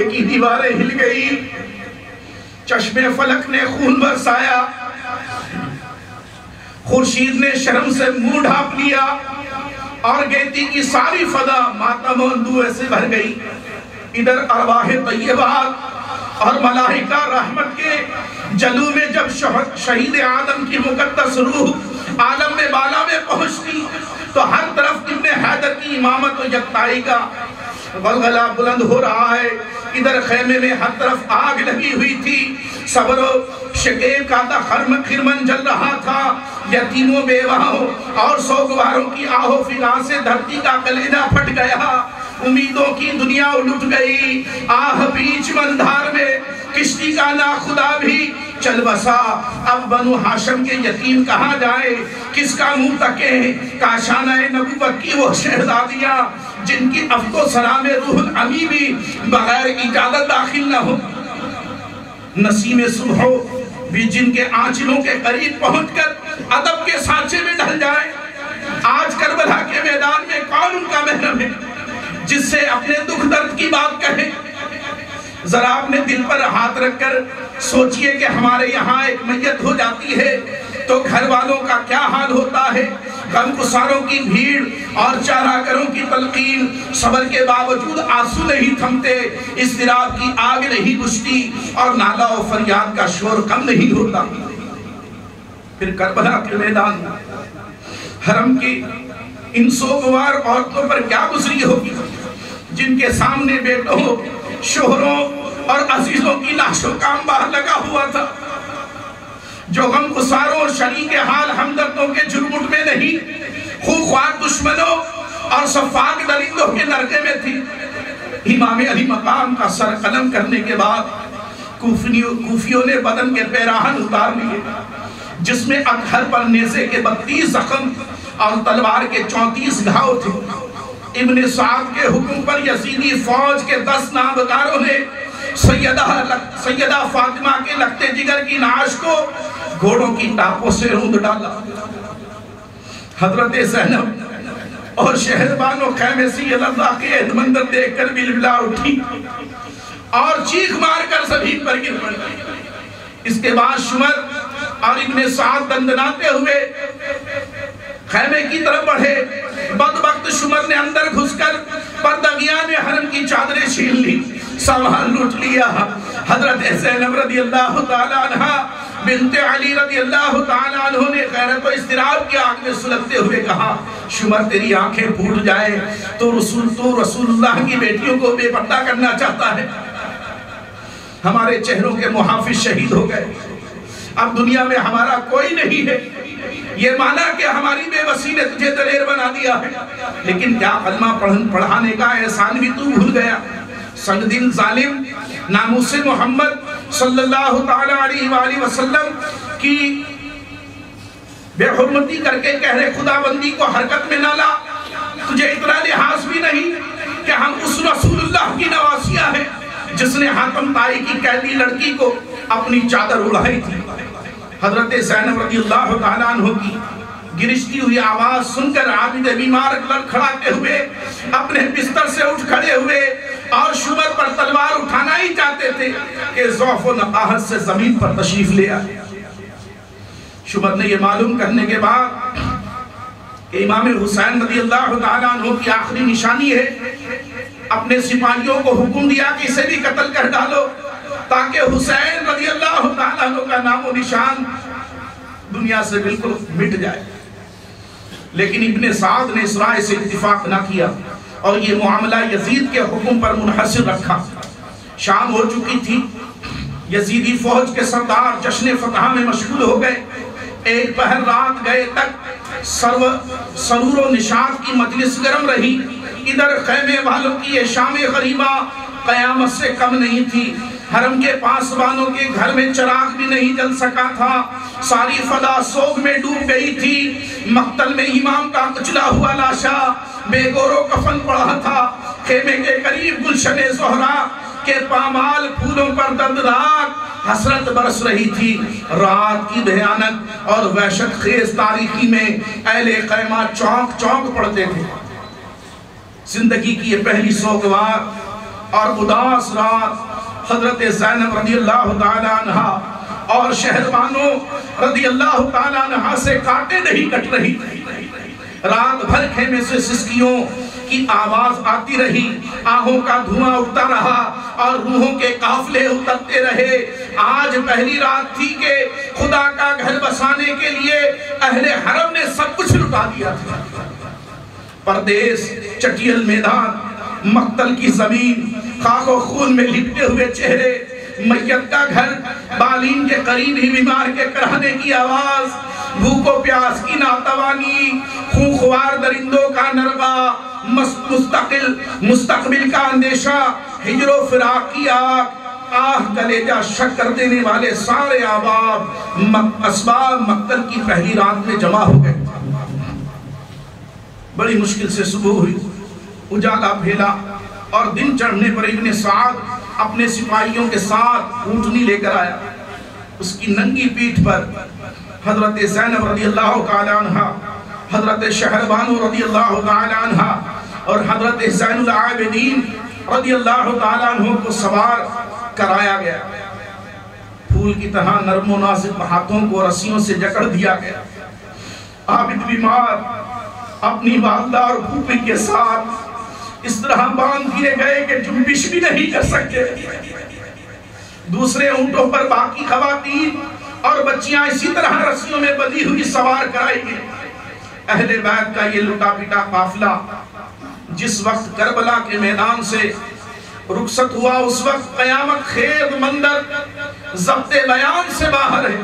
کی دیواریں ہل گئی، چشمے فلک نے خون برسایا، خورشید نے شرم سے منہ ڈھانپ لیا اور گیتی کی ساری فضا ماتم و اندوہ سے بھر گئی۔ ادھر ارواح طیبات اور ملائکہ رحمت کے جلو میں جب شہید آدم کی مقدس روح عالم میں بالا میں پہنچتی تو ہر طرف ابن حیدر کی امامت و یکتائی کا غلغلہ بلند ہو رہا ہے۔ ادھر خیمے میں ہر طرف آگ لگی ہوئی تھی، صبر و شکیب کا خرمن جل رہا تھا، یتیموں بیواہوں اور سوگواروں کی آہو فغان سے دھرتی کا کلیجہ پھٹ گیا، امیدوں کی دنیا الٹ گئی۔ آہ بیچ مندھار میں کشتی کا ناخدا بھی چل بسا، اب بنو ہاشم کے یتیم کہاں جائے، کس کا منہ تکیں، کاشانہ نبوت کی وہ شہزادیاں جن کی افت و سلام روح العمی بھی بغیر اجازت داخل نہ ہو، نسیم صبح بھی جن کے آنچلوں کے قریب پہنچ کر ادب کے سانچے میں ڈھل جائے۔ آج کربلا کے میدان میں کون ان کا محرم ہے جس سے اپنے دکھ درد کی بات کہے؟ ذرا اپنے دل پر ہاتھ رکھ کر سوچئے کہ ہمارے یہاں ایک میت ہو جاتی ہے تو گھر والوں کا کیا حال ہوتا ہے۔ غمگساروں کی بھیڑ اور چارہ گروں کی تلقین، صبر کے باوجود آنسو نہیں تھمتے، اضطراب کی آگ نہیں بجھتی اور نالہ و فریاد کا شور کم نہیں ہوتا۔ پھر کربلا کے میدان حرم کی ان سوگوار عورتوں پر کیا گزری ہوگی جن کے سامنے بیٹوں، شوہروں اور عزیزوں کی لاشوں کا انبار لگا ہوا تھا، جو غمگساروں اور شریک حال ہمدردوں کے جھرمٹ میں نہیں، خوخوار دشمنوں اور صفاق درندوں کے نرگے میں تھی۔ امام علی مقام کا سر قلم کرنے کے بعد کوفیوں نے بدن کے پیراہن اتار لیے، جس میں اطہر پر نیزے کے 32 زخم اور تلوار کے 34 گھاؤ تھے۔ ابن سعد کے حکم پر یزیدی فوج کے 10 نامداروں نے سیدہ فاطمہ کے لگتے جگر کی نعش کو گھوڑوں کی ٹاپوں سے روند ڈالا۔ حضرت زینب اور شہربانو خیمے سے یہ لفظہ کے منظر دیکھ کر بلبلا اٹھی اور چیخ مار کر زمین پر گر پڑی۔ اس کے بعد شمر اور ابن سعد دندناتے ہوئے خیمے کی طرف بڑھے۔ بدبخت شمر نے اندر گھس کر پردگیان حرم کی چادریں چھین لی، سامان لوٹ لیا۔ حضرت زینب رضی اللہ تعالیٰ عنہ بنت علی رضی اللہ تعالیٰ عنہ نے غیرت و اضطراب کی آنکھ میں سلگتے ہوئے کہا، شمر تیری آنکھیں پھوٹ جائے تو رسول اللہ کی بیٹیوں کو بے پردہ کرنا چاہتا ہے۔ ہمارے چہروں کے محافظ شہید ہو گئے، اب دنیا میں ہمارا کوئی نہیں ہے۔ یہ مانا کہ ہماری بے بسی نے تجھے دلیر بنا دیا ہے، لیکن کیا کلمہ پڑھانے کا احسان بھی تو بھول گیا؟ سنگ دل ظالم ناموس محمد صلی اللہ تعالیٰ علیہ وآلہ وسلم کی بے حرمتی کر کے کہہ خدا بندی کو حرکت میں نہ لا۔ تجھے اتنا لحاظ بھی نہیں کہ ہم اس رسول اللہ کی نواسیہ ہیں جس نے حاتم طائی کی قیدی لڑکی کو اپنی چادر اڑائی تھی۔ حضرت زینب رضی اللہ تعالیٰ عنہ کی گرشتی ہوئی آواز سن کر عابد بیمار لڑکھڑاتے ہوئے اپنے بستر سے اٹھ کھڑے ہوئے اور شمر پر تلوار اٹھانا ہی چاہتے تھے کہ ضعف و نقاہت سے زمین پر تشریف لے آئے۔ شمر نے یہ معلوم کرنے کے بعد کہ امام حسین رضی اللہ تعالیٰ عنہ کی آخری نشانی ہے، اپنے سپاہیوں کو حکم دیا کہ اسے بھی قتل کر ڈالو تاکہ حسین رضی اللہ تعالیٰ عنہ کا نام و نشان دنیا سے بالکل مٹ جائے۔ لیکن ابن سعد نے اس رائے سے اتفاق نہ کیا اور یہ معاملہ یزید کے حکم پر منحصر رکھا۔ شام ہو چکی تھی، یزیدی فوج کے سردار جشن فتح میں مشغول ہو گئے۔ ایک پہر رات گئے تک سرور و نشاط کی مجلس گرم رہی۔ ادھر خیمے والوں کی یہ شام غریبہ قیامت سے کم نہیں تھی۔ حرم کے پاسبانوں کے گھر میں چراغ بھی نہیں جل سکا تھا، ساری فضا سوگ میں ڈوب گئی تھی۔ مقتل میں امام کا کچلا ہوا لاشا بے گور و کفن پڑا تھا۔ خیمے کے قریب گلشن زہرا کے پامال پھولوں پر دردناک حسرت برس رہی تھی۔ رات کی بھیانک اور وحشت خیز تاریکی میں اہل خیمہ چونک چونک پڑتے تھے۔ زندگی کی یہ پہلی سوگوار اور اداس رات حضرت زینب رضی اللہ تعالی عنہ اور شہربانو رضی اللہ تعالی عنہ سے کاٹے نہیں کٹ رہی تھی۔ رات بھر خیمے سے سسکیوں کی آواز آتی رہی، آہوں کا دھواں اٹھتا رہا اور روحوں کے قافلے اترتے رہے۔ آج پہلی رات تھی کہ خدا کا گھر بسانے کے لیے اہل حرم نے سب کچھ لٹا دیا تھا۔ پردیس، چٹیل میدان، مقتل کی زمین، خاک و خون میں لپٹے ہوئے چہرے، میت کا گھر، بالین کے قریب ہی بیمار کے کرانے کی آواز، بھوک و پیاس کی ناتوانی، خونخوار درندوں کا نرغہ، مستقبل کا اندیشہ، ہجر و فراق کی آگ، آہ کلیجہ شک کر دینے والے سارے اسباب مقتل کی پہلی رات میں جمع ہو گئے۔ بڑی مشکل سے صبح ہوئی، اجالا پھیلا اور دن چڑھنے پر ابن سعد اپنے سپاہیوں کے ساتھ اونٹنی لے کر آیا۔ اس کی ننگی پیٹھ پر حضرت زینب رضی اللہ تعالی عنہ، حضرت شہربانو رضی اللہ تعالی عنہ اور حضرت زین العابدین رضی اللہ تعالی عنہ کو سوار کرایا گیا۔ پھول کی طرح نرم و نازک ہاتھوں کو رسیوں سے جکڑ دیا گیا۔ عابد بیمار اپنی والدہ اور پھوپھی کے ساتھ اس طرح باندھ دیے گئے کہ جنبش بھی نہیں کر سکتے۔ دوسرے اونٹوں پر باقی خواتین اور بچیاں اسی طرح رسیوں میں بندھی ہوئی سوار کرائی گئی۔ اہل بیت کا یہ لٹا پٹا قافلہ جس وقت کربلا کے میدان سے رخصت ہوا، اس وقت قیامت خیز منظر ضبط بیان سے باہر ہے۔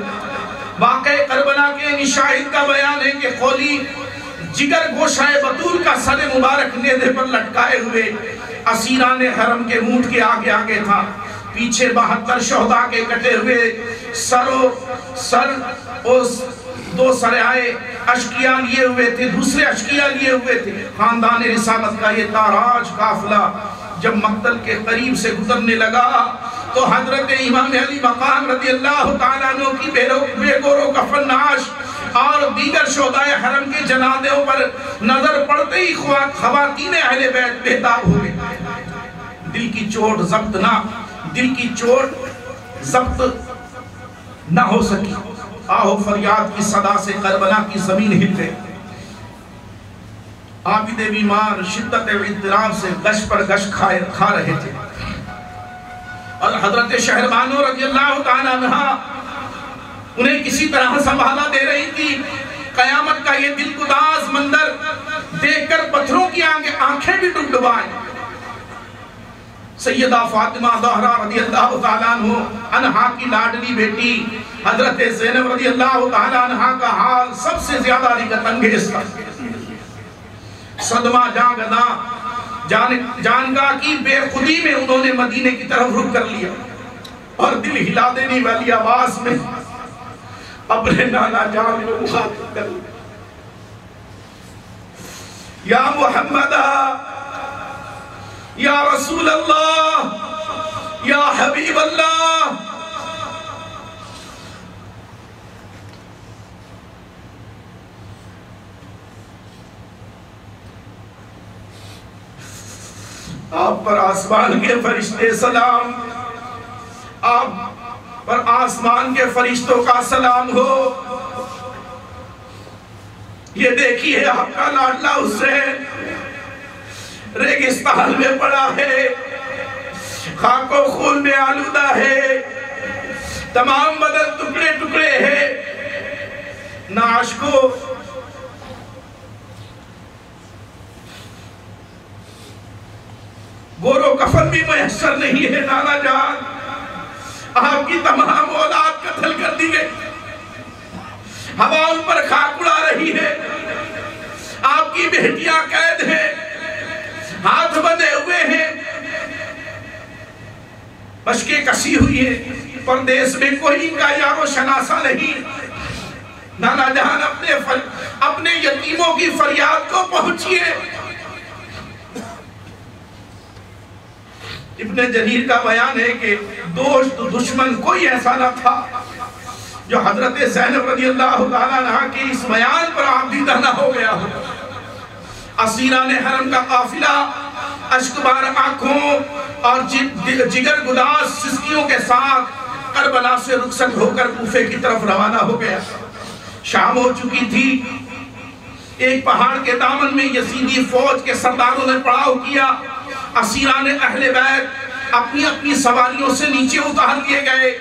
واقع کربلا کے شاہد کا بیان ہے کہ خولی جگر گوشہ بطول کا سر مبارک نیزے پر لٹکائے ہوئے اسیران حرم کے اونٹ کے آگے آگے تھا، پیچھے 72 شہداء کے کٹے ہوئے سر دو سرائے اشکیاء لیے ہوئے تھے، دوسرے اشکیاء لیے ہوئے تھے۔ خاندان رسالت کا یہ تاراج قافلہ جب مقتل کے قریب سے گزرنے لگا تو حضرت امام علی مقام رضی اللہ تعالیٰ عنہ کی بے گورو کفن نعش اور دیگر شہداء حرم کے جنازوں پر نظر پڑتے ہی خواتین اہل بیت بہتاب ہوئے۔ دل کی چوٹ ضبط نہ ہو سکی، آہو فریاد کی صدا سے کربلا کی زمین ہل گئی۔ عابد بیمار شدت اضطراب سے گش پر گش کھا رہے تھے اور حضرت شہربانو رضی اللہ تعالیٰ عنہ انہیں کسی طرح سنبھالا دے رہی تھی۔ قیامت کا یہ دلگداز منظر دیکھ کر پتھروں کی آنکھیں بھی ڈبڈبائیں۔ سیدہ فاطمہ زہرا رضی اللہ تعالیٰ عنہ کی لاڈلی بیٹی حضرت زینب رضی اللہ تعالیٰ عنہ کا حال سب سے زیادہ رغبت انگیز تھا۔ صدمہ جانگاہ کی بے خودی میں انہوں نے مدینے کی طرف رخ کر لیا اور دل ہلا دینے والی آواز میں اپنے نانا جان کو مخاطب کر لیا، یا محمد، یا رسول اللہ، یا حبیب اللہ۔ آپ پر آسمان کے فرشتے سلام، آپ پر آسمان کے فرشتوں کا سلام ہو۔ یہ دیکھیے آپ کا لاڈلا حسین ریگستان میں پڑا ہے، خاک و خون میں آلودہ ہے، تمام بدن ٹکڑے ٹکڑے ہیں، نعش کو گورو کفن بھی میسر نہیں ہے۔ نانا جان، آپ کی تمام اولاد قتل کر دی گئی، ہوا ان پر خاک اڑا رہی ہے، آپ کی بیٹیاں قید ہیں، ہاتھ بندھے ہوئے ہیں، مشکیں کسی ہوئی ہیں، پردیس میں کوئی ان کا یار و شناسہ نہیں۔ نانا جان اپنے یتیموں کی فریاد کو پہنچیے۔ ابن جریر کا بیان ہے کہ دوست دشمن کوئی ایسا نہ تھا جو حضرت زینب رضی اللہ تعالیٰ عنہ کے اس بیان پر عابدہ نہ ہو گیا ہو۔ اسیران حرم کا قافلہ اشکبار آنکھوں اور جگر گداز سسکیوں کے ساتھ کربلا سے رخصت ہو کر کوفے کی طرف روانہ ہو گیا۔ شام ہو چکی تھی، ایک پہاڑ کے دامن میں یزیدی فوج کے سرداروں نے پڑاؤ کیا۔ اسیران اہل بیت اپنی اپنی سواریوں سے نیچے اتار لیے گئے۔